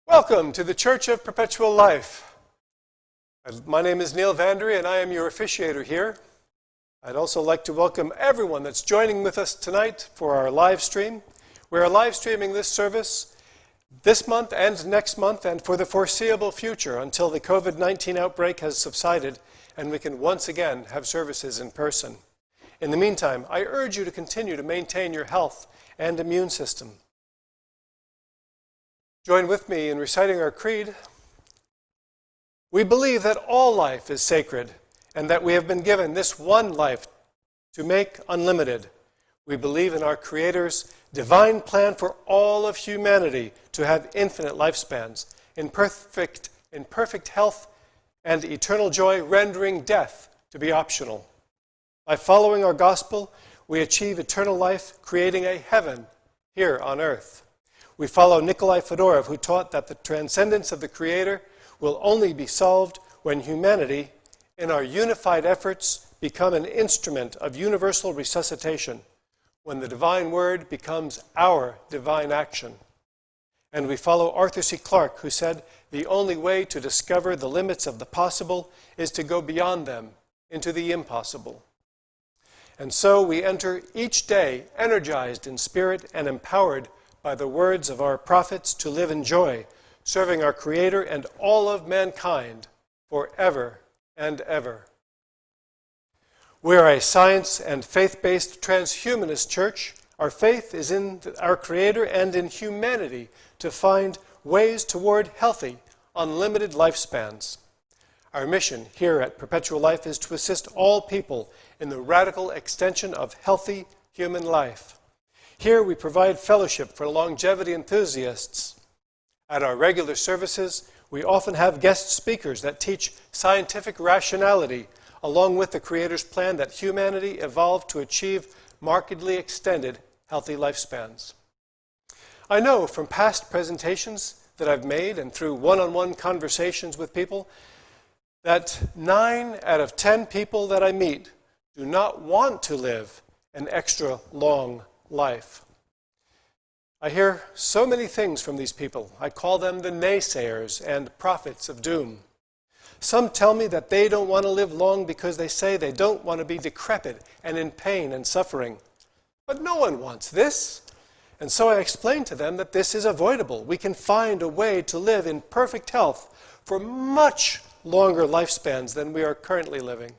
Welcome to the Church of Perpetual Life. My name is Neil Vandery and I am your officiator here. I'd also like to welcome everyone that's joining with us tonight for our live stream. We are live streaming this service this month and next month and for the foreseeable future until the COVID-19 outbreak has subsided and we can once again have services in person. In the meantime, I urge you to continue to maintain your health and immune system. Join with me in reciting our creed. We believe that all life is sacred and that we have been given this one life to make unlimited. We believe in our Creator's divine plan for all of humanity to have infinite lifespans, in perfect health and eternal joy, rendering death to be optional. By following our gospel, we achieve eternal life, creating a heaven here on earth. We follow Nikolai Fyodorov, who taught that the transcendence of the Creator will only be solved when humanity, in our unified efforts, become an instrument of universal resuscitation, when the divine word becomes our divine action. And we follow Arthur C. Clarke, who said, the only way to discover the limits of the possible is to go beyond them into the impossible. And so we enter each day energized in spirit and empowered by the words of our prophets to live in joy, serving our Creator and all of mankind forever and ever. We are a science and faith-based transhumanist church. Our faith is in our Creator and in humanity to find ways toward healthy, unlimited lifespans. Our mission here at Perpetual Life is to assist all people in the radical extension of healthy human life. Here we provide fellowship for longevity enthusiasts. At our regular services, we often have guest speakers that teach scientific rationality along with the Creator's plan that humanity evolved to achieve markedly extended healthy lifespans. I know from past presentations that I've made and through one-on-one conversations with people that 9 out of 10 people that I meet do not want to live an extra long life. I hear so many things from these people. I call them the naysayers and prophets of doom. Some tell me that they don't want to live long because they say they don't want to be decrepit and in pain and suffering. But no one wants this. And so I explain to them that this is avoidable. We can find a way to live in perfect health for much longer lifespans than we are currently living.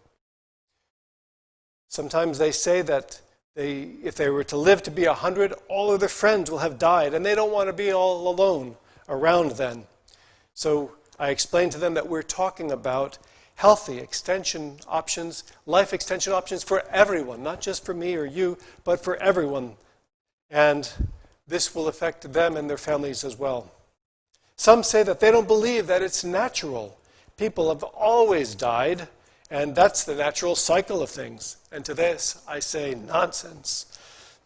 Sometimes they say that if they were to live to be 100, all of their friends will have died, and they don't want to be all alone around then. So I explained to them that we're talking about healthy extension options, life extension options for everyone, not just for me or you, but for everyone. And this will affect them and their families as well. Some say that they don't believe that it's natural. People have always died, and that's the natural cycle of things. And to this, I say nonsense.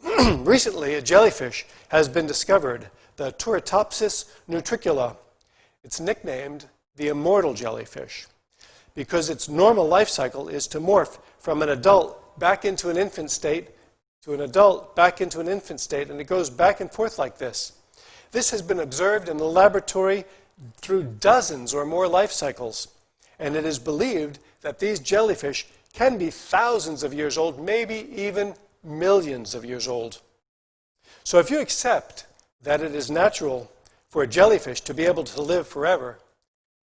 Recently, a jellyfish has been discovered, the Turritopsis nutricula. It's nicknamed the immortal jellyfish because its normal life cycle is to morph from an adult back into an infant state to an adult back into an infant state, and it goes back and forth like this. This has been observed in the laboratory through dozens or more life cycles, and it is believed that these jellyfish can be thousands of years old, maybe even millions of years old. So if you accept that it is natural for a jellyfish to be able to live forever,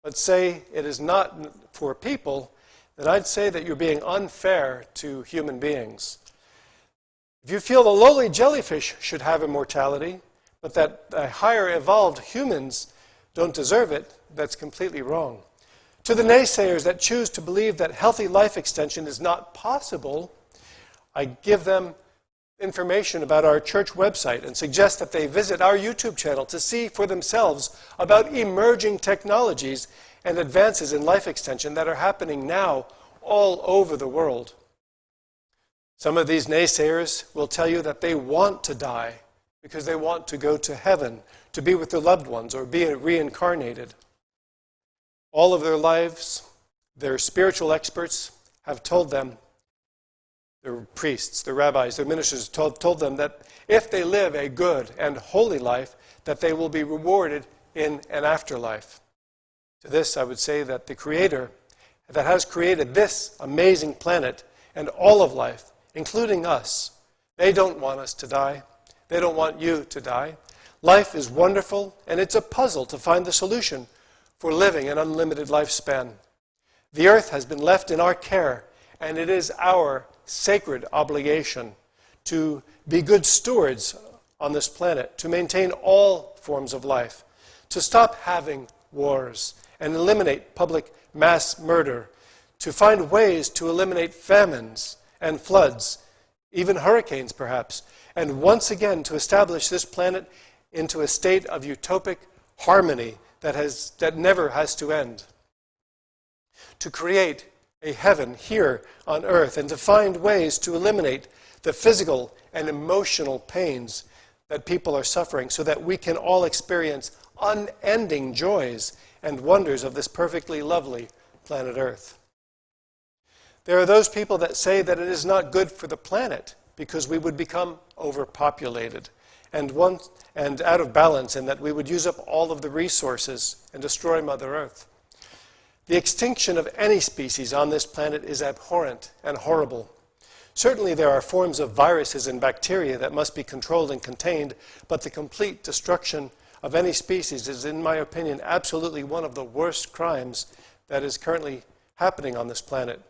but say it is not for people, then I'd say that you're being unfair to human beings. If you feel the lowly jellyfish should have immortality, but that the higher evolved humans don't deserve it, that's completely wrong. To the naysayers that choose to believe that healthy life extension is not possible, I give them information about our church website and suggest that they visit our YouTube channel to see for themselves about emerging technologies and advances in life extension that are happening now all over the world. Some of these naysayers will tell you that they want to die because they want to go to heaven, to be with their loved ones, or be reincarnated. All of their lives, their spiritual experts have told them, their priests, their rabbis, their ministers told them that if they live a good and holy life, that they will be rewarded in an afterlife. To this, I would say that the Creator that has created this amazing planet and all of life, including us, they don't want us to die. They don't want you to die. Life is wonderful, and it's a puzzle to find the solution for living an unlimited lifespan. The earth has been left in our care, and it is our sacred obligation to be good stewards on this planet, to maintain all forms of life, to stop having wars and eliminate public mass murder, to find ways to eliminate famines and floods, even hurricanes perhaps, and once again to establish this planet into a state of utopic harmony that never has to end. To create a heaven here on earth and to find ways to eliminate the physical and emotional pains that people are suffering so that we can all experience unending joys and wonders of this perfectly lovely planet Earth. There are those people that say that it is not good for the planet because we would become overpopulated and out of balance, and that we would use up all of the resources and destroy Mother Earth. The extinction of any species on this planet is abhorrent and horrible. Certainly there are forms of viruses and bacteria that must be controlled and contained, but the complete destruction of any species is, in my opinion, absolutely one of the worst crimes that is currently happening on this planet.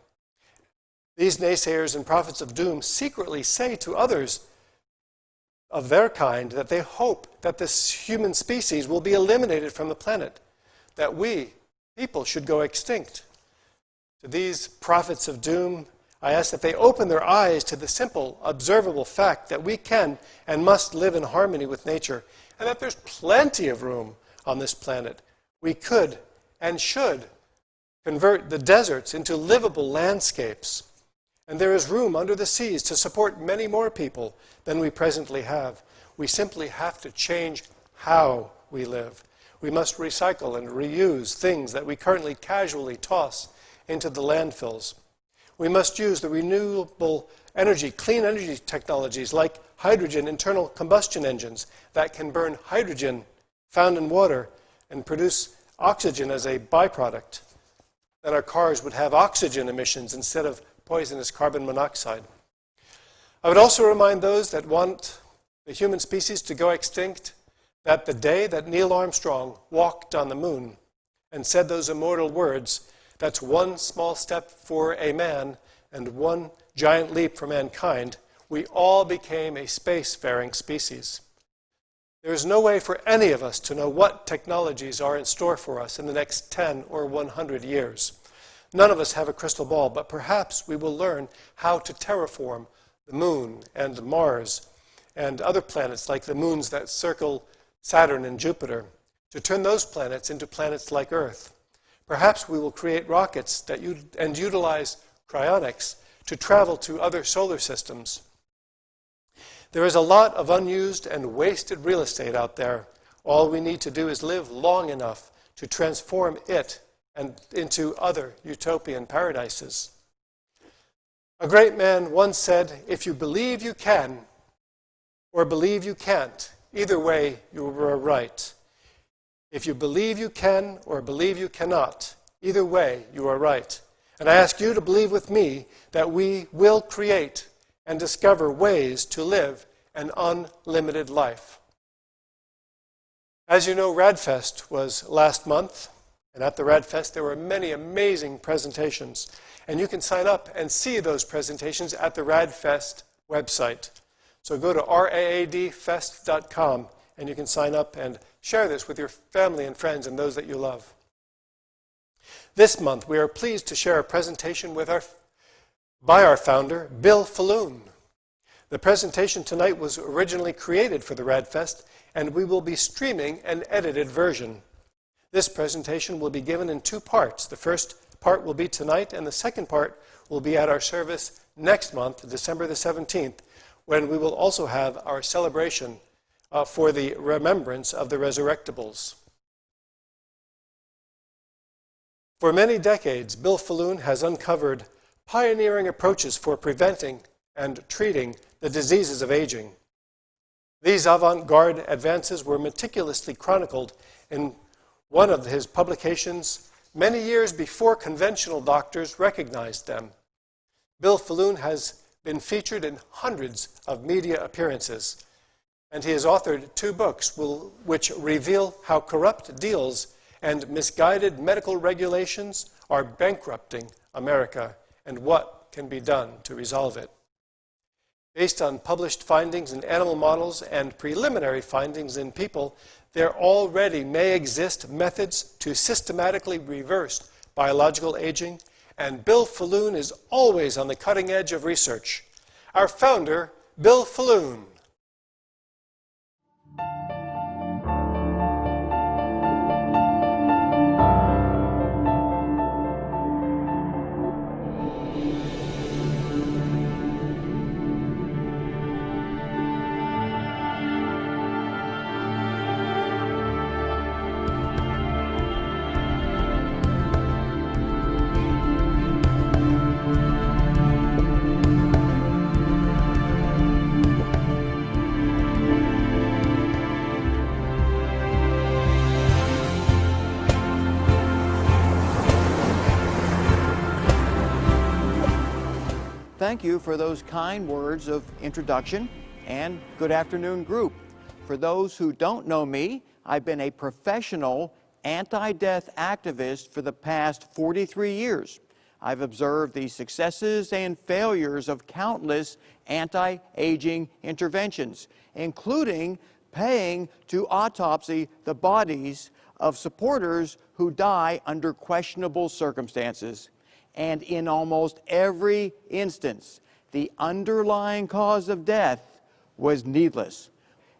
These naysayers and prophets of doom secretly say to others of their kind that they hope that this human species will be eliminated from the planet, that we, people, should go extinct. To these prophets of doom, I ask that they open their eyes to the simple, observable fact that we can and must live in harmony with nature, and that there's plenty of room on this planet. We could and should convert the deserts into livable landscapes. And there is room under the seas to support many more people than we presently have. We simply have to change how we live. We must recycle and reuse things that we currently casually toss into the landfills. We must use the renewable energy, clean energy technologies like hydrogen internal combustion engines that can burn hydrogen found in water and produce oxygen as a byproduct. Then our cars would have oxygen emissions instead of poisonous carbon monoxide. I would also remind those that want the human species to go extinct that the day that Neil Armstrong walked on the moon and said those immortal words, "That's one small step for a man and one giant leap for mankind," we all became a spacefaring species. There is no way for any of us to know what technologies are in store for us in the next 10 or 100 years. None of us have a crystal ball, but perhaps we will learn how to terraform the moon and Mars and other planets like the moons that circle Saturn and Jupiter, to turn those planets into planets like Earth. Perhaps we will create rockets and utilize cryonics to travel to other solar systems. There is a lot of unused and wasted real estate out there. All we need to do is live long enough to transform it and into other utopian paradises. A great man once said, "If you believe you can or believe you can't, either way you were right. If you believe you can or believe you cannot, either way you are right." And I ask you to believe with me that we will create and discover ways to live an unlimited life. As you know, RAADfest was last month. And at the RAADfest, there were many amazing presentations. And you can sign up and see those presentations at the RAADfest website. So go to RAADfest.com and you can sign up and share this with your family and friends and those that you love. This month, we are pleased to share a presentation by our founder, Bill Faloon. The presentation tonight was originally created for the RAADfest, and we will be streaming an edited version. This presentation will be given in 2 parts. The first part will be tonight, and the second part will be at our service next month, December the 17th, when we will also have our celebration for the remembrance of the resurrectables. For many decades, Bill Faloon has uncovered pioneering approaches for preventing and treating the diseases of aging. These avant-garde advances were meticulously chronicled in one of his publications many years before conventional doctors recognized them. Bill Faloon has been featured in hundreds of media appearances, and he has authored 2 books which reveal how corrupt deals and misguided medical regulations are bankrupting America and what can be done to resolve it. Based on published findings in animal models and preliminary findings in people, there already may exist methods to systematically reverse biological aging, and Bill Faloon is always on the cutting edge of research. Our founder, Bill Faloon. Thank you for those kind words of introduction, and good afternoon, group. For those who don't know me, I've been a professional anti-death activist for the past 43 years. I've observed the successes and failures of countless anti-aging interventions, including paying to autopsy the bodies of supporters who die under questionable circumstances. And in almost every instance, the underlying cause of death was needless.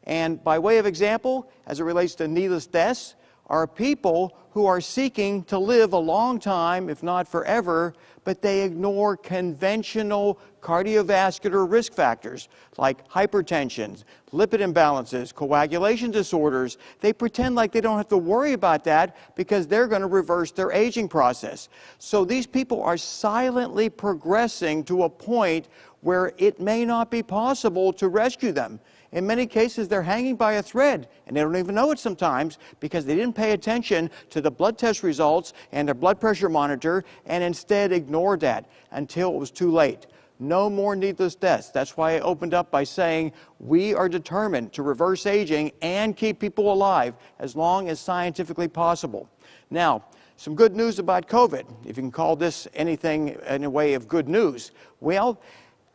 And by way of example, as it relates to needless deaths, are people who are seeking to live a long time, if not forever, but they ignore conventional cardiovascular risk factors like hypertension, lipid imbalances, coagulation disorders. They pretend like they don't have to worry about that because they're going to reverse their aging process. So these people are silently progressing to a point where it may not be possible to rescue them. In many cases, they're hanging by a thread, and they don't even know it sometimes because they didn't pay attention to the blood test results and their blood pressure monitor, and instead ignored that until it was too late. No more needless deaths. That's why I opened up by saying we are determined to reverse aging and keep people alive as long as scientifically possible. Now, some good news about COVID, if you can call this anything in a way of good news. Well,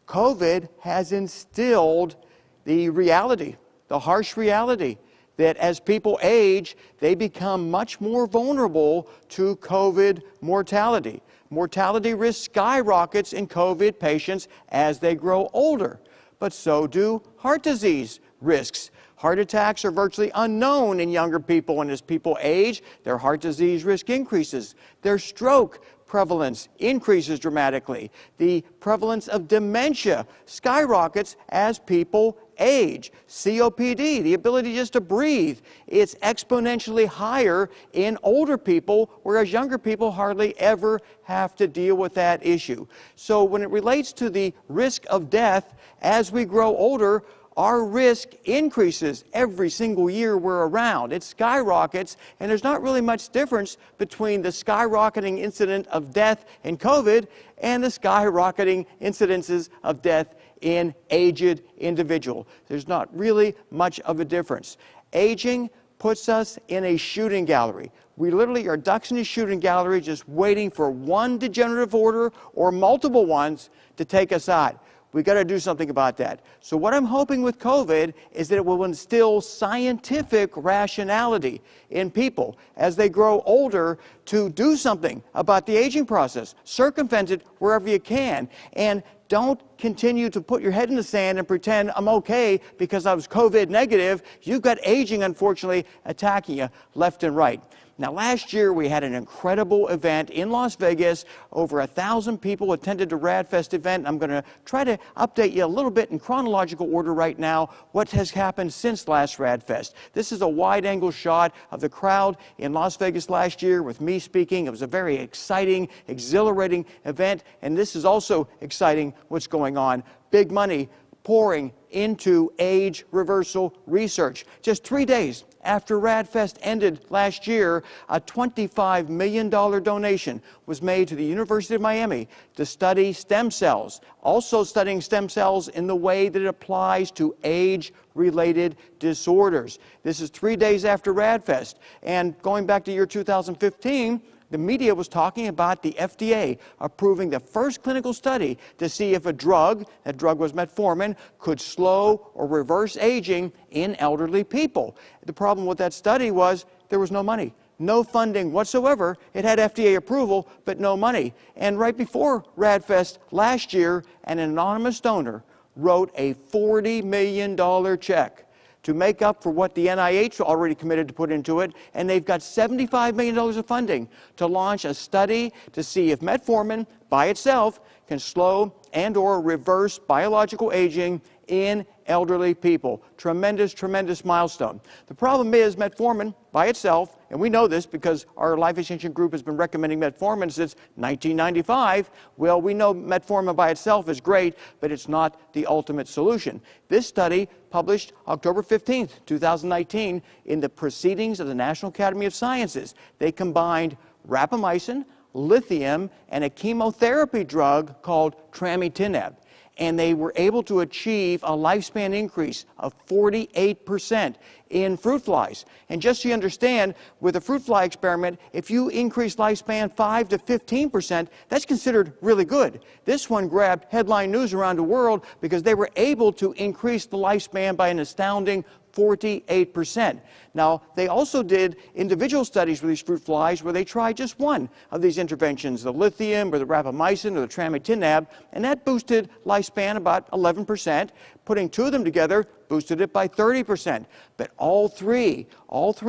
COVID has instilled the reality, the harsh reality, that as people age, they become much more vulnerable to COVID mortality. Mortality risk skyrockets in COVID patients as they grow older, but so do heart disease risks. Heart attacks are virtually unknown in younger people, and as people age, their heart disease risk increases. Their stroke prevalence increases dramatically. The prevalence of dementia skyrockets as people age. COPD, the ability just to breathe, it's exponentially higher in older people, whereas younger people hardly ever have to deal with that issue. So when it relates to the risk of death, as we grow older, our risk increases every single year we're around. It skyrockets, and there's not really much difference between the skyrocketing incident of death in COVID and the skyrocketing incidences of death in aged individual. There's not really much of a difference. Aging puts us in a shooting gallery. We literally are ducks in a shooting gallery just waiting for one degenerative order or multiple ones to take us out. We've got to do something about that. So what I'm hoping with COVID is that it will instill scientific rationality in people as they grow older to do something about the aging process. Circumvent it wherever you can. And don't continue to put your head in the sand and pretend I'm okay because I was COVID negative. You've got aging, unfortunately, attacking you left and right. Now, last year we had an incredible event in Las Vegas. Over 1,000 people attended the RAADfest event. I'm going to try to update you a little bit in chronological order right now what has happened since last RAADfest. This is a wide-angle shot of the crowd in Las Vegas last year with me speaking. It was a very exciting, exhilarating event, and this is also exciting what's going on. Big money pouring into age reversal research. Just 3 days after RAADfest ended last year, a $25 million donation was made to the University of Miami to study stem cells, also studying stem cells in the way that it applies to age-related disorders. This is 3 days after RAADfest. And going back to year 2015, the media was talking about the FDA approving the first clinical study to see if a drug, that drug was metformin, could slow or reverse aging in elderly people. The problem with that study was there was no money, no funding whatsoever. It had FDA approval, but no money. And right before RAADfest last year, an anonymous donor wrote a $40 million check to make up for what the NIH already committed to put into it, and they've got $75 million of funding to launch a study to see if metformin by itself can slow and or reverse biological aging in elderly people. Tremendous, tremendous milestone. The problem is metformin by itself, and we know this because our Life Extension group has been recommending metformin since 1995. Well, we know metformin by itself is great, but it's not the ultimate solution. This study, published October 15th, 2019, in the Proceedings of the National Academy of Sciences, they combined rapamycin, lithium, and a chemotherapy drug called tramitinib. And they were able to achieve a lifespan increase of 48% in fruit flies. And just so you understand, with a fruit fly experiment, if you increase lifespan 5 to 15%, that's considered really good. This one grabbed headline news around the world because they were able to increase the lifespan by an astounding 48%. Now, they also did individual studies with these fruit flies where they tried just one of these interventions, the lithium or the rapamycin or the tramitinib, and that boosted lifespan about 11%. Putting two of them together boosted it by 30%. But all three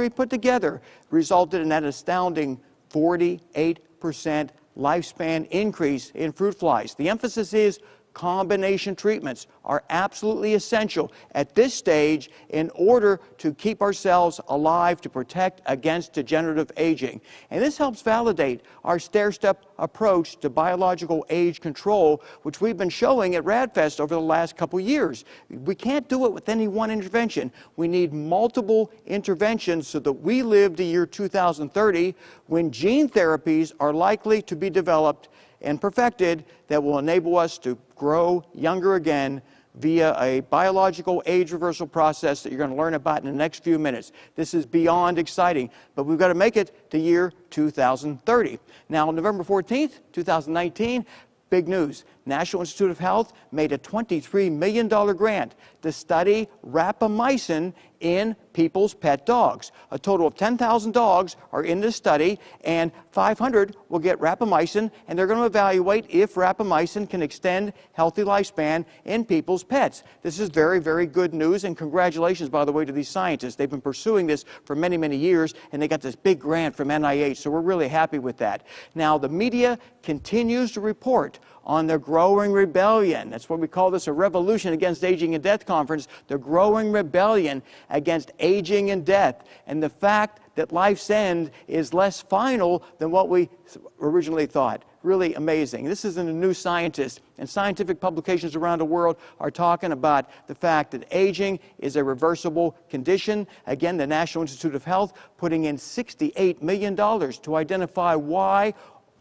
put together resulted in that astounding 48% lifespan increase in fruit flies. The emphasis is combination treatments are absolutely essential at this stage in order to keep ourselves alive to protect against degenerative aging. And this helps validate our stair-step approach to biological age control, which we've been showing at RAADfest over the last couple years. We can't do it with any one intervention. We need multiple interventions so that we live to year 2030 when gene therapies are likely to be developed and perfected that will enable us to grow younger again via a biological age reversal process that you're going to learn about in the next few minutes. This is beyond exciting, but we've got to make it to year 2030. Now, November 14th, 2019, big news. National Institute of Health made a $23 million grant to study rapamycin in people's pet dogs. A total of 10,000 dogs are in this study, and 500 will get rapamycin, and they're going to evaluate if rapamycin can extend healthy lifespan in people's pets. This is very, very good news, and congratulations, by the way, to these scientists. They've been pursuing this for many, many years, and they got this big grant from NIH, so we're really happy with that. Now, the media continues to report on the growing rebellion. That's what we call this, a revolution against aging and death conference, the growing rebellion against aging and death, and the fact that life's end is less final than what we originally thought. Really amazing. This is in the New Scientist, and scientific publications around the world are talking about the fact that aging is a reversible condition. Again, the National Institute of Health putting in $68 million to identify why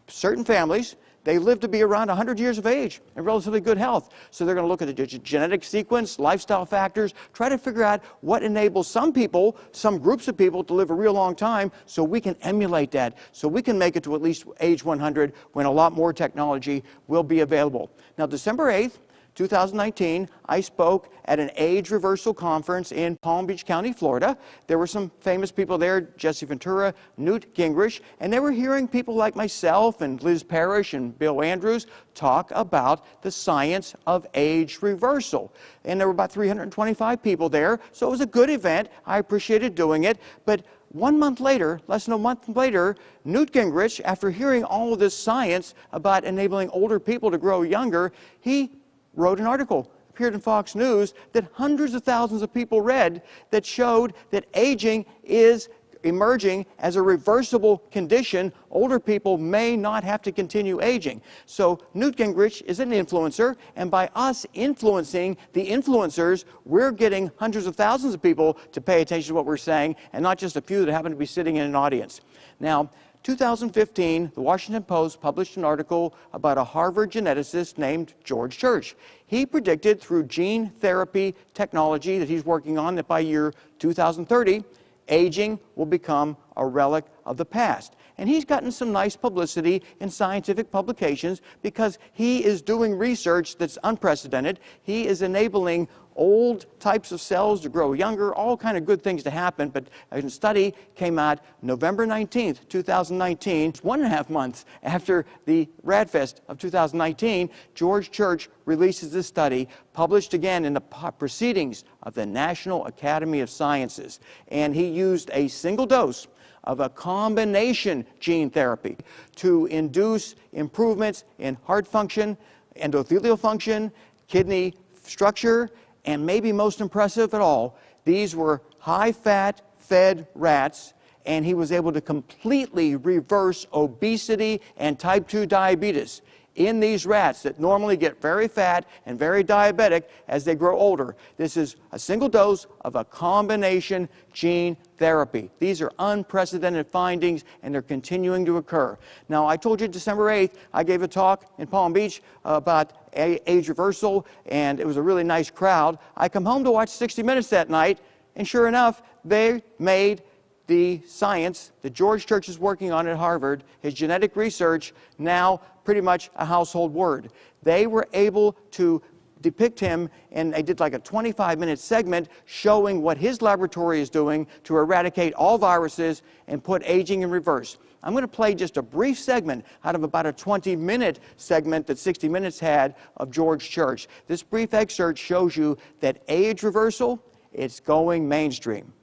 certain families, they live to be around 100 years of age in relatively good health. So they're going to look at the genetic sequence, lifestyle factors, try to figure out what enables some people, some groups of people to live a real long time so we can emulate that, so we can make it to at least age 100 when a lot more technology will be available. Now, December 8th, 2019, I spoke at an age reversal conference in Palm Beach County, Florida. There were some famous people there, Jesse Ventura, Newt Gingrich, and they were hearing people like myself and Liz Parrish and Bill Andrews talk about the science of age reversal. And there were about 325 people there, so it was a good event. I appreciated doing it, but 1 month later, less than a month later, Newt Gingrich, after hearing all of this science about enabling older people to grow younger, he wrote an article, appeared in Fox News, that hundreds of thousands of people read that showed that aging is emerging as a reversible condition. Older people may not have to continue aging. So Newt Gingrich is an influencer, and by us influencing the influencers, we're getting hundreds of thousands of people to pay attention to what we're saying, and not just a few that happen to be sitting in an audience. Now, 2015, the Washington Post published an article about a Harvard geneticist named George Church. He predicted through gene therapy technology that he's working on that by year 2030, aging will become a relic of the past. And he's gotten some nice publicity in scientific publications because he is doing research that's unprecedented. He is enabling old types of cells to grow younger, all kind of good things to happen. But a study came out November 19th, 2019, 1.5 months after the RAADfest of 2019. George Church releases this study, published again in the Proceedings of the National Academy of Sciences. And he used a single dose of a combination gene therapy to induce improvements in heart function, endothelial function, kidney structure, and maybe most impressive of all, these were high-fat fed rats, and he was able to completely reverse obesity and type 2 diabetes in these rats that normally get very fat and very diabetic as they grow older. This is a single dose of a combination gene therapy. These are unprecedented findings, and they're continuing to occur. Now, I told you December 8th, I gave a talk in Palm Beach about age reversal, and it was a really nice crowd. I come home to watch 60 Minutes that night, and sure enough, they made the science that George Church is working on at Harvard, his genetic research, now pretty much a household word. They were able to depict him, and they did like a 25-minute segment showing what his laboratory is doing to eradicate all viruses and put aging in reverse. I'm going to play just a brief segment out of about a 20-minute segment that 60 Minutes had of George Church. This brief excerpt shows you that age reversal, it's going mainstream.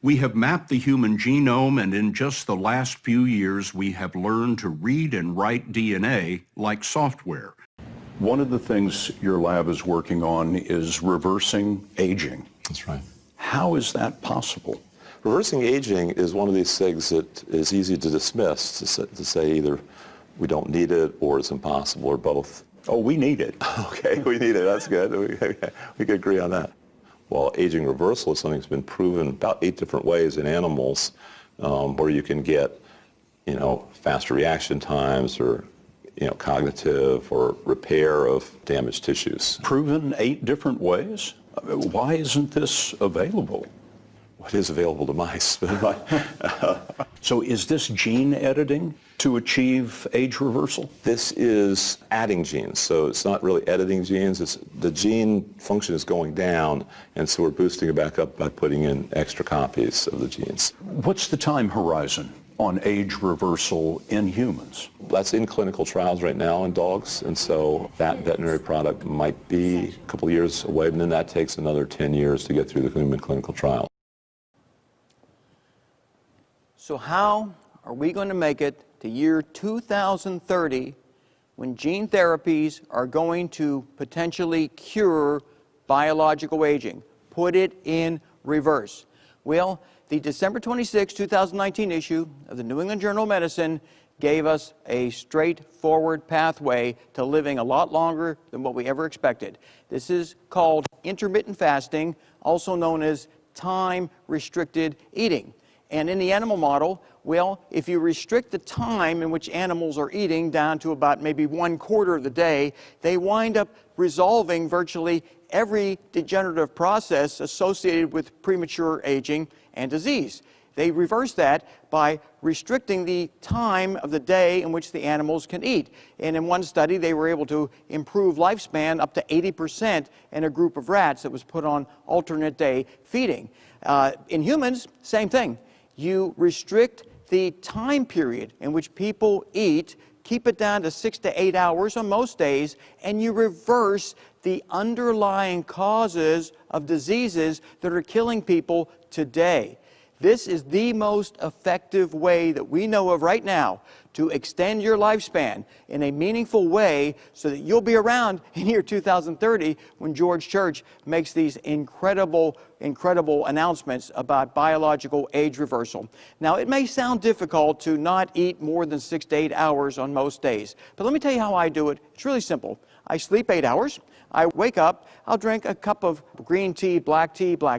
We have mapped the human genome, and in just the last few years, we have learned to read and write DNA like software. One of the things your lab is working on is reversing aging. That's right. How is that possible? Reversing aging is one of these things that is easy to dismiss, to say either we don't need it or it's impossible or both. Oh, we need it. Okay, we need it. That's good. We could agree on that. Well, aging reversal is something that's been proven about 8 different ways in animals where you can get, faster reaction times or, cognitive or repair of damaged tissues. Proven 8 different ways? Why isn't this available? What is available to mice? So is this gene editing to achieve age reversal? This is adding genes, so it's not really editing genes. The gene function is going down, and so we're boosting it back up by putting in extra copies of the genes. What's the time horizon on age reversal in humans? That's in clinical trials right now in dogs, and so that veterinary product might be a couple years away, and then that takes another 10 years to get through the human clinical trial. So how are we going to make it to year 2030 when gene therapies are going to potentially cure biological aging, put it in reverse? Well, the December 26, 2019 issue of the New England Journal of Medicine gave us a straightforward pathway to living a lot longer than what we ever expected. This is called intermittent fasting, also known as time-restricted eating. And in the animal model, well, if you restrict the time in which animals are eating down to about maybe 1/4 of the day, they wind up resolving virtually every degenerative process associated with premature aging and disease. They reverse that by restricting the time of the day in which the animals can eat. And in one study, they were able to improve lifespan up to 80% in a group of rats that was put on alternate day feeding. In humans, same thing. You restrict the time period in which people eat, keep it down to 6 to 8 hours on most days, and you reverse the underlying causes of diseases that are killing people today. This is the most effective way that we know of right now to extend your lifespan in a meaningful way so that you'll be around in year 2030 when George Church makes these incredible announcements about biological age reversal. Now, it may sound difficult to not eat more than 6 to 8 hours on most days, but let me tell you how I do it. It's really simple. I sleep 8 hours. I wake up, I'll drink a cup of green tea, black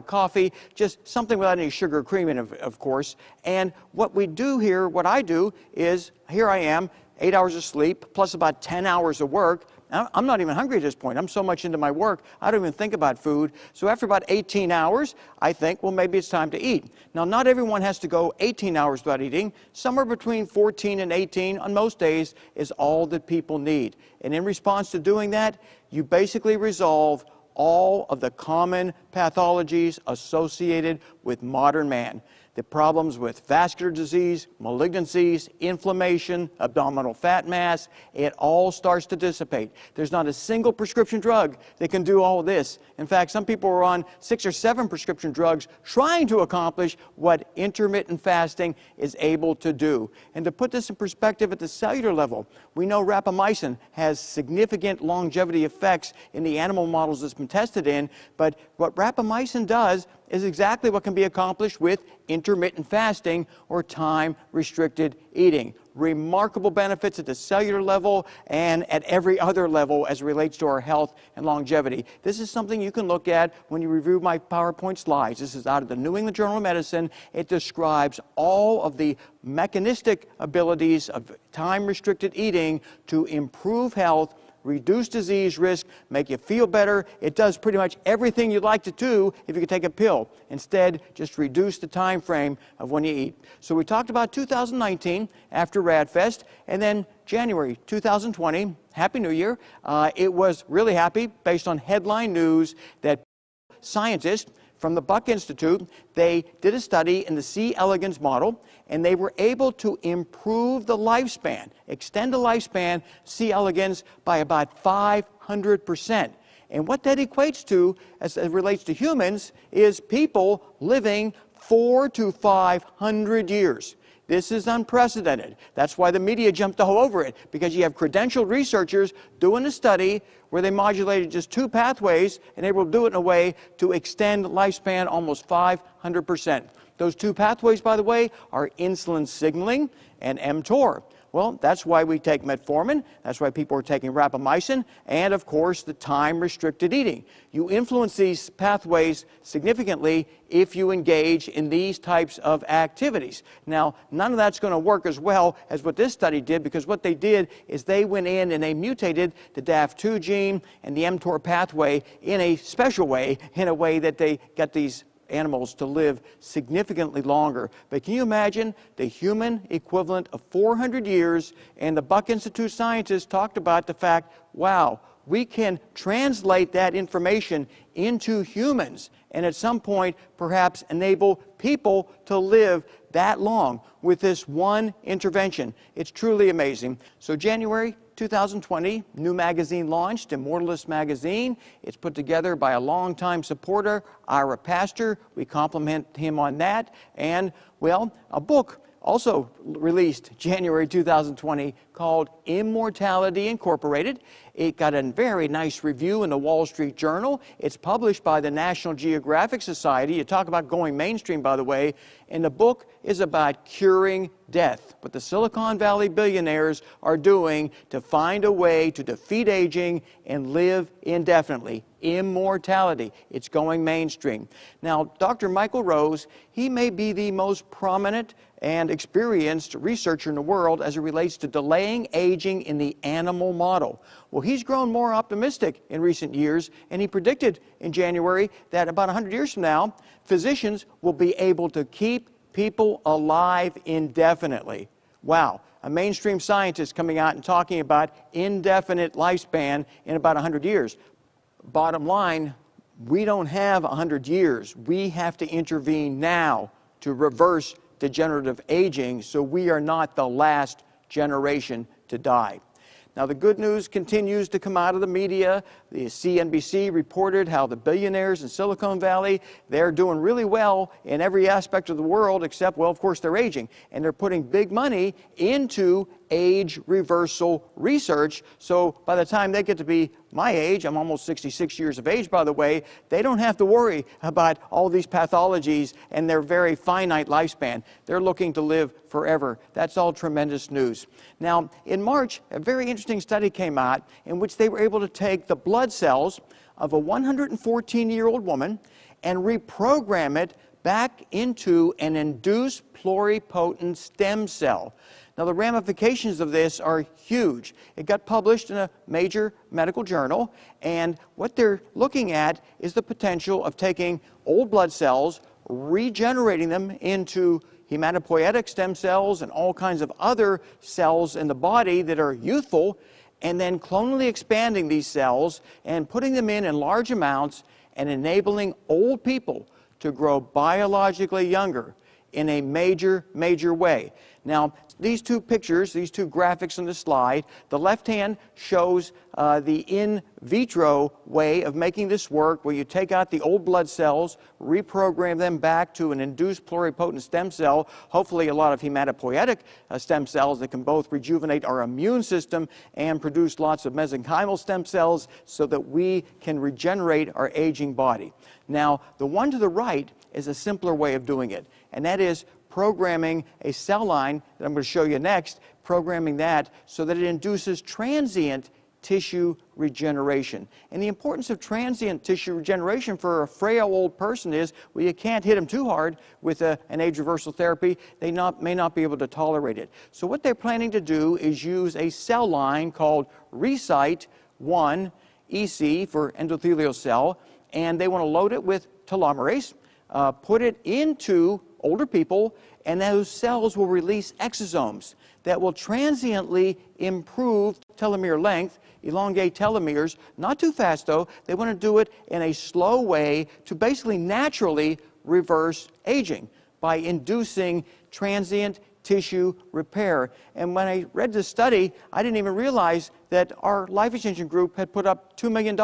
coffee, just something without any sugar or cream in it, of course. And what we do here, what I do is, here I am, 8 hours of sleep, plus about 10 hours of work. I'm not even hungry at this point. I'm so much into my work, I don't even think about food. So after about 18 hours, I think, well, maybe it's time to eat. Now, not everyone has to go 18 hours without eating. Somewhere between 14 and 18 on most days is all that people need. And in response to doing that, you basically resolve all of the common pathologies associated with modern man. The problems with vascular disease, malignancies, inflammation, abdominal fat mass, it all starts to dissipate. There's not a single prescription drug that can do all of this. In fact, some people are on 6 or 7 prescription drugs trying to accomplish what intermittent fasting is able to do. And to put this in perspective at the cellular level, we know rapamycin has significant longevity effects in the animal models it's been tested in, but what rapamycin does is exactly what can be accomplished with intermittent fasting or time-restricted eating. Remarkable benefits at the cellular level and at every other level as it relates to our health and longevity. This is something you can look at when you review my PowerPoint slides. This is out of the New England Journal of Medicine. It describes all of the mechanistic abilities of time-restricted eating to improve health, reduce disease risk, make you feel better. It does pretty much everything you'd like to do if you could take a pill. Instead, just reduce the time frame of when you eat. So we talked about 2019 after RAADfest, and then January 2020, Happy New Year. It was really happy based on headline news that scientists from the Buck Institute, they did a study in the C. elegans model, and they were able to improve the lifespan, extend the lifespan, C. elegans, by about 500%. And what that equates to, as it relates to humans, is people living 400 to 500 years. This is unprecedented. That's why the media jumped all over it, because you have credentialed researchers doing a study where they modulated just 2 pathways and they will do it in a way to extend lifespan almost 500%. Those 2 pathways, by the way, are insulin signaling and mTOR. Well, that's why we take metformin, that's why people are taking rapamycin, and of course the time-restricted eating. You influence these pathways significantly if you engage in these types of activities. Now, none of that's going to work as well as what this study did, because what they did is they went in and they mutated the DAF2 gene and the mTOR pathway in a special way, in a way that they got these animals to live significantly longer. But can you imagine the human equivalent of 400 years? And the Buck Institute scientists talked about the fact, wow, we can translate that information into humans and at some point perhaps enable people to live that long with this one intervention. It's truly amazing. So January 2020, new magazine launched, Immortalist magazine. It's put together by a longtime supporter, Ira Pastor. We compliment him on that. And, well, a book also released January 2020 called Immortality Incorporated. It got a very nice review in the Wall Street Journal. It's published by the National Geographic Society. You talk about going mainstream, by the way. And the book is about curing death, what the Silicon Valley billionaires are doing to find a way to defeat aging and live indefinitely. Immortality. It's going mainstream. Now, Dr. Michael Rose, he may be the most prominent and experienced researcher in the world as it relates to delaying aging in the animal model. Well, he's grown more optimistic in recent years, and he predicted in January that about 100 years from now, physicians will be able to keep people alive indefinitely. Wow, a mainstream scientist coming out and talking about indefinite lifespan in about 100 years. Bottom line, we don't have 100 years. We have to intervene now to reverse degenerative aging so we are not the last generation to die. Now, the good news continues to come out of the media. The CNBC reported how the billionaires in Silicon Valley, they're doing really well in every aspect of the world except, well, of course, they're aging. And they're putting big money into age reversal research. So by the time they get to be my age, I'm almost 66 years of age, by the way, they don't have to worry about all these pathologies and their very finite lifespan. They're looking to live forever. That's all tremendous news. Now, in March, a very interesting study came out in which they were able to take the blood cells of a 114-year-old woman and reprogram it back into an induced pluripotent stem cell. Now, the ramifications of this are huge. It got published in a major medical journal, and what they're looking at is the potential of taking old blood cells, regenerating them into hematopoietic stem cells and all kinds of other cells in the body that are youthful, and then clonally expanding these cells and putting them in large amounts and enabling old people to grow biologically younger in a major, major way. Now, these two pictures, these two graphics on the slide, the left hand shows the in vitro way of making this work, where you take out the old blood cells, reprogram them back to an induced pluripotent stem cell, hopefully a lot of hematopoietic stem cells that can both rejuvenate our immune system and produce lots of mesenchymal stem cells so that we can regenerate our aging body. Now, the one to the right is a simpler way of doing it, and that is programming a cell line that I'm going to show you next, programming that so that it induces transient tissue regeneration. And the importance of transient tissue regeneration for a frail old person is, well, you can't hit them too hard with an age reversal therapy. They may not be able to tolerate it. So what they're planning to do is use a cell line called Recite-1 EC for endothelial cell, and they want to load it with telomerase, put it into older people, and those cells will release exosomes that will transiently improve telomere length, elongate telomeres, not too fast though. They want to do it in a slow way to basically naturally reverse aging by inducing transient tissue repair. And when I read this study, I didn't even realize that our Life Extension group had put up $2 million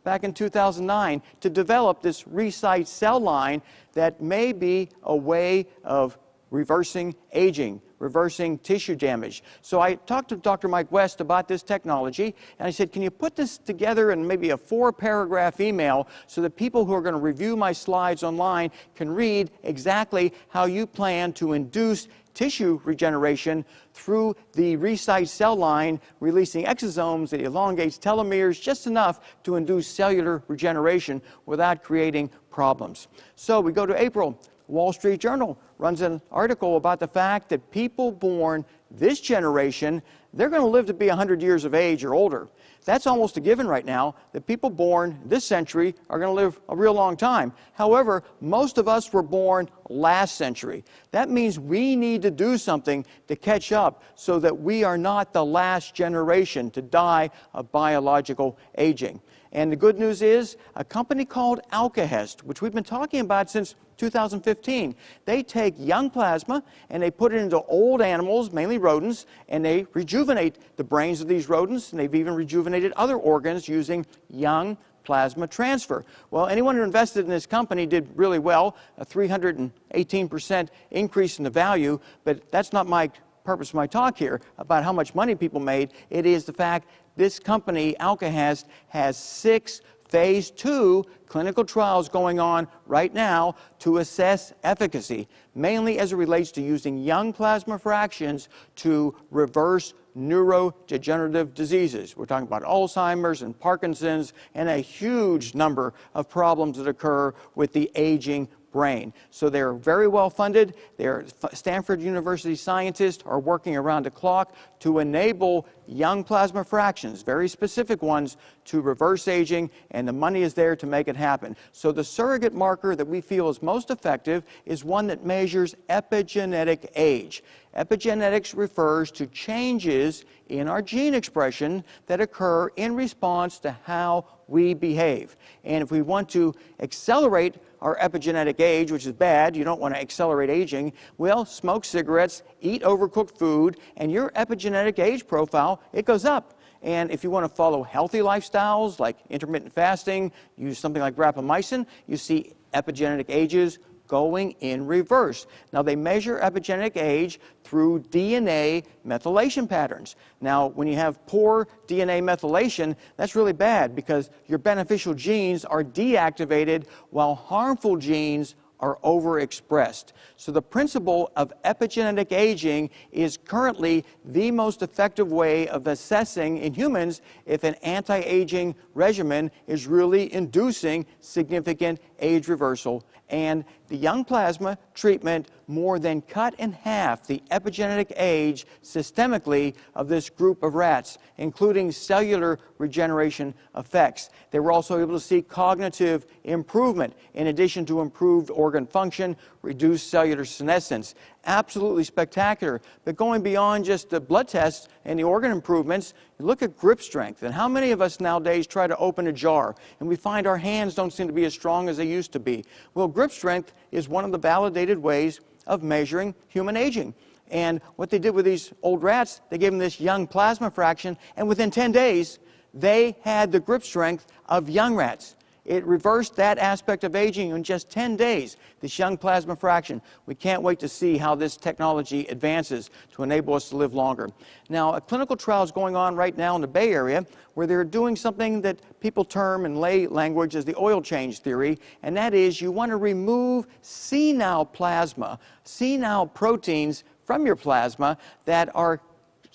back in 2009 to develop this Recite cell line that may be a way of reversing aging, reversing tissue damage. So I talked to Dr. Mike West about this technology, and I said, can you put this together in maybe a 4-paragraph email so that people who are going to review my slides online can read exactly how you plan to induce tissue regeneration through the Recite cell line, releasing exosomes that elongates telomeres just enough to induce cellular regeneration without creating problems. So we go to April. Wall Street Journal runs an article about the fact that people born this generation, they're going to live to be 100 years of age or older. That's almost a given right now, that people born this century are going to live a real long time. However, most of us were born last century. That means we need to do something to catch up so that we are not the last generation to die of biological aging. And the good news is, a company called Alkahest, which we've been talking about since 2015, they take young plasma and they put it into old animals, mainly rodents, and they rejuvenate the brains of these rodents, and they've even rejuvenated other organs using young plasma transfer. Well, anyone who invested in this company did really well, a 318% increase in the value, but that's not my purpose of my talk here about how much money people made. It is the fact this company, Alkahest, has 6 Phase 2 clinical trials going on right now to assess efficacy, mainly as it relates to using young plasma fractions to reverse neurodegenerative diseases. We're talking about Alzheimer's and Parkinson's and a huge number of problems that occur with the aging brain. So they're very well funded. Their Stanford University scientists are working around the clock to enable young plasma fractions, very specific ones, to reverse aging, and the money is there to make it happen. So the surrogate marker that we feel is most effective is one that measures epigenetic age. Epigenetics refers to changes in our gene expression that occur in response to how we behave. And if we want to accelerate our epigenetic age, which is bad, you don't want to accelerate aging, well, smoke cigarettes, eat overcooked food, and your epigenetic age profile, it goes up. And if you want to follow healthy lifestyles like intermittent fasting, use something like rapamycin, you see epigenetic ages going in reverse. Now, they measure epigenetic age through DNA methylation patterns. Now, when you have poor DNA methylation, that's really bad because your beneficial genes are deactivated while harmful genes are overexpressed. So the principle of epigenetic aging is currently the most effective way of assessing in humans if an anti-aging regimen is really inducing significant age reversal. And the young plasma treatment more than cut in half the epigenetic age systemically of this group of rats, including cellular regeneration effects. They were also able to see cognitive improvement in addition to improved organ function, reduced cellular senescence. Absolutely spectacular. But going beyond just the blood tests and the organ improvements, you look at grip strength. And how many of us nowadays try to open a jar and we find our hands don't seem to be as strong as they used to be? Well, grip strength is one of the validated ways of measuring human aging. And what they did with these old rats, they gave them this young plasma fraction, and within 10 days, they had the grip strength of young rats. It reversed that aspect of aging in just 10 days, this young plasma fraction. We can't wait to see how this technology advances to enable us to live longer. Now, a clinical trial is going on right now in the Bay Area where they're doing something that people term in lay language as the oil change theory, and that is you want to remove senile plasma, senile proteins from your plasma that are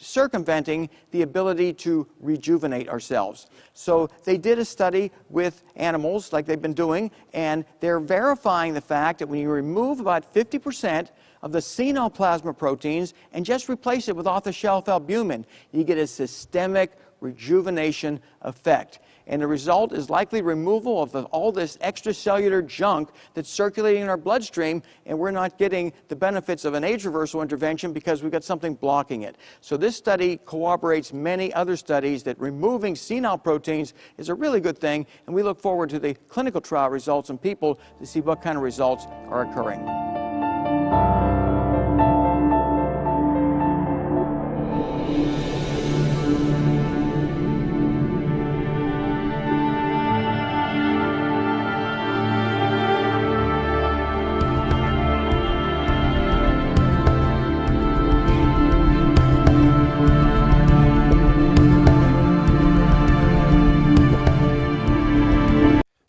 circumventing the ability to rejuvenate ourselves. So they did a study with animals like they've been doing, and they're verifying the fact that when you remove about 50% of the senile plasma proteins and just replace it with off-the-shelf albumin, you get a systemic rejuvenation effect. And the result is likely removal of all this extracellular junk that's circulating in our bloodstream, and we're not getting the benefits of an age reversal intervention because we've got something blocking it. So this study corroborates many other studies that removing senile proteins is a really good thing, and we look forward to the clinical trial results in people to see what kind of results are occurring.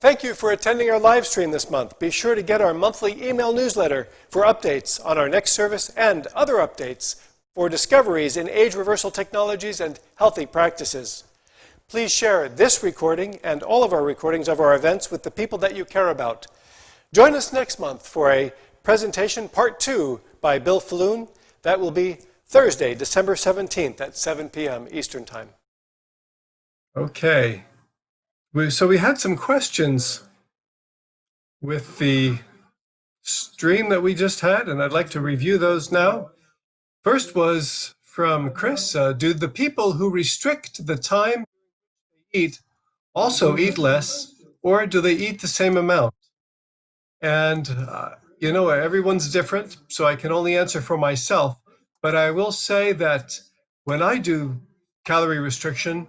Thank you for attending our live stream this month. Be sure to get our monthly email newsletter for updates on our next service and other updates for discoveries in age reversal technologies and healthy practices. Please share this recording and all of our recordings of our events with the people that you care about. Join us next month for a presentation part 2 by Bill Faloon. That will be Thursday, December 17th at 7 p.m. Eastern Time. Okay. So we had some questions with the stream that we just had, and I'd like to review those now. First was from Chris. Do the people who restrict the time they eat also eat less, or do they eat the same amount? And, you know, everyone's different, so I can only answer for myself. But I will say that when I do calorie restriction,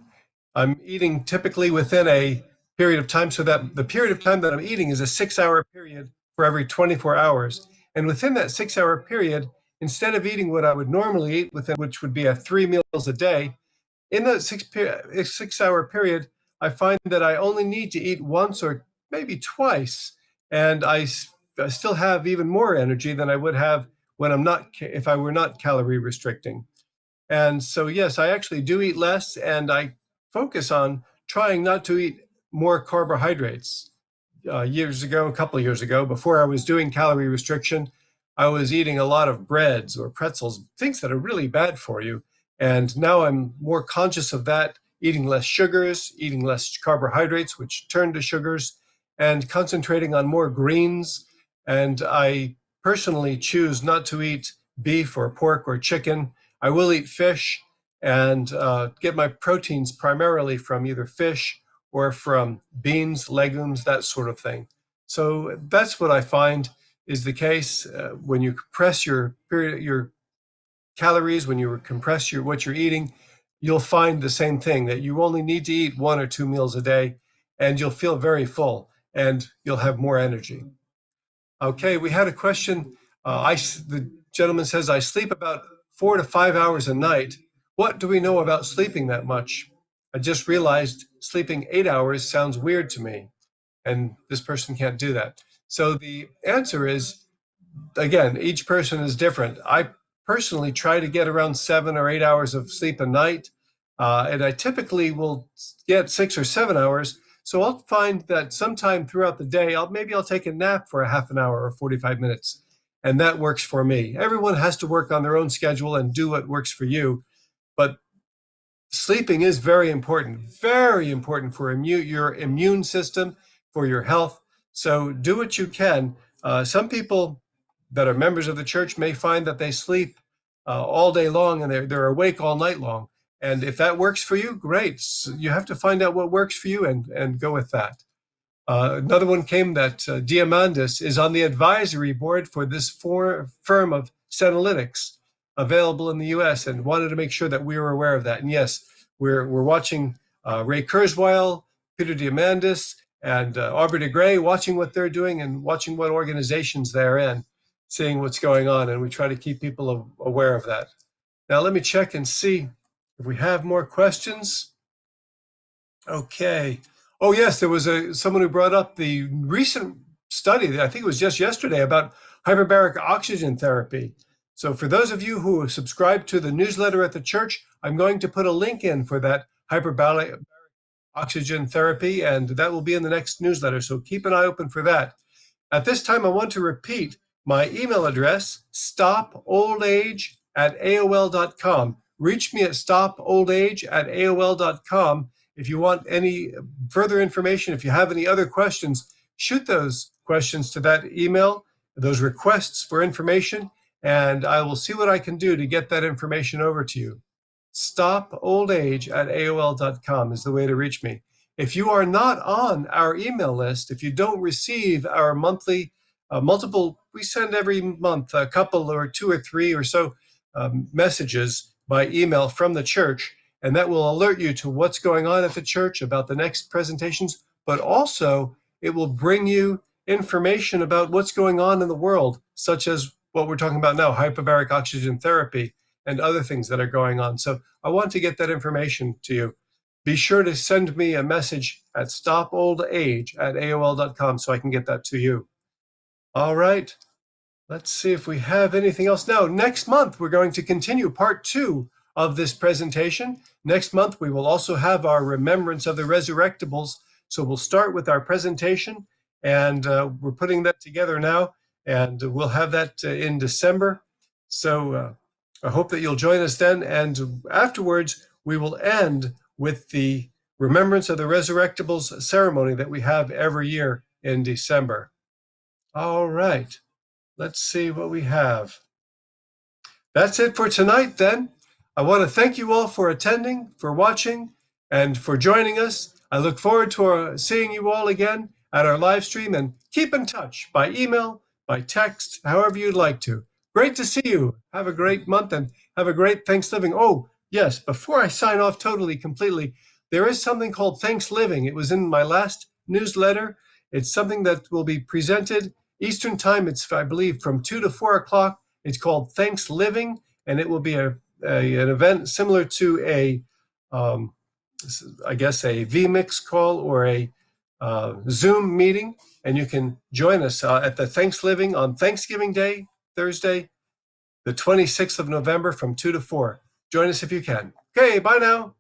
I'm eating typically within a period of time, so that the period of time that I'm eating is a 6-hour period for every 24 hours. And within that 6-hour period, instead of eating what I would normally eat, within which would be 3 meals a day, in that 6-hour period, I find that I only need to eat once or maybe twice, and I still have even more energy than I would have when if I were not calorie restricting. And so, yes, I actually do eat less, and I focus on trying not to eat more carbohydrates. A couple of years ago, before I was doing calorie restriction, I was eating a lot of breads or pretzels, things that are really bad for you. And now I'm more conscious of that, eating less sugars, eating less carbohydrates, which turn to sugars, and concentrating on more greens. And I personally choose not to eat beef or pork or chicken. I will eat fish and get my proteins primarily from either fish or from beans, legumes, that sort of thing. So that's what I find is the case when you compress your calories, when you compress what you're eating. you'll find the same thing, that you only need to eat 1 or 2 meals a day, and you'll feel very full, and you'll have more energy. Okay, we had a question. The gentleman says, I sleep about 4 to 5 hours a night. What do we know about sleeping that much? I just realized sleeping 8 hours sounds weird to me, and this person can't do that. So the answer is, again, each person is different. I personally try to get around 7 or 8 hours of sleep a night, and I typically will get 6 or 7 hours. So I'll find that sometime throughout the day, maybe I'll take a nap for a half an hour or 45 minutes, and that works for me. Everyone has to work on their own schedule and do what works for you, but sleeping is very important for your immune system, for your health. So do what you can. Some people that are members of the church may find that they sleep all day long and they're awake all night long. And if that works for you, great. So you have to find out what works for you and go with that. Another one came that Diamandis is on the advisory board for this firm of Senolytics available in the US, and wanted to make sure that we were aware of that. And yes, we're watching Ray Kurzweil, Peter Diamandis, and Aubrey de Grey, watching what they're doing and watching what organizations they're in, seeing what's going on, and we try to keep people aware of that. Now let me check and see if we have more questions. Okay. Oh yes, there was someone who brought up the recent study, I think it was just yesterday, about hyperbaric oxygen therapy. So for those of you who subscribe to the newsletter at the church, I'm going to put a link in for that hyperbaric oxygen therapy, and that will be in the next newsletter. So keep an eye open for that. At this time, I want to repeat my email address, stopoldage@aol.com. Reach me at stopoldage@aol.com. If you want any further information, if you have any other questions, shoot those questions to that email, those requests for information, and I will see what I can do to get that information over to you. Stopoldage@aol.com is the way to reach me. If you are not on our email list, if you don't receive our monthly we send every month a couple or 2 or 3 or so messages by email from the church, and that will alert you to what's going on at the church, about the next presentations, but also it will bring you information about what's going on in the world, such as what we're talking about now, hyperbaric oxygen therapy and other things that are going on. So I want to get that information to you. Be sure to send me a message at stopoldage@aol.com so I can get that to you. All right, let's see if we have anything else. Now, next month, we're going to continue part 2 of this presentation. Next month, we will also have our Remembrance of the Resurrectables. So we'll start with our presentation, and we're putting that together now, and we'll have that in December. So I hope that you'll join us then, and afterwards, we will end with the Remembrance of the Resurrectables ceremony that we have every year in December. All right, let's see what we have. That's it for tonight then. I want to thank you all for attending, for watching, and for joining us. I look forward to seeing you all again at our live stream, and keep in touch by email, by text, however you'd like to. Great to see you. Have a great month and have a great Thanksgiving. Oh, yes, before I sign off completely, there is something called Thanksgiving. It was in my last newsletter. It's something that will be presented Eastern time. It's, I believe, from 2 to 4 o'clock. It's called Thanksgiving, and it will be an event similar to I guess a vMix call or a Zoom meeting, and you can join us at the Thanksgiving on Thanksgiving Day, Thursday, the 26th of November from 2 to 4. Join us if you can. Okay, bye now.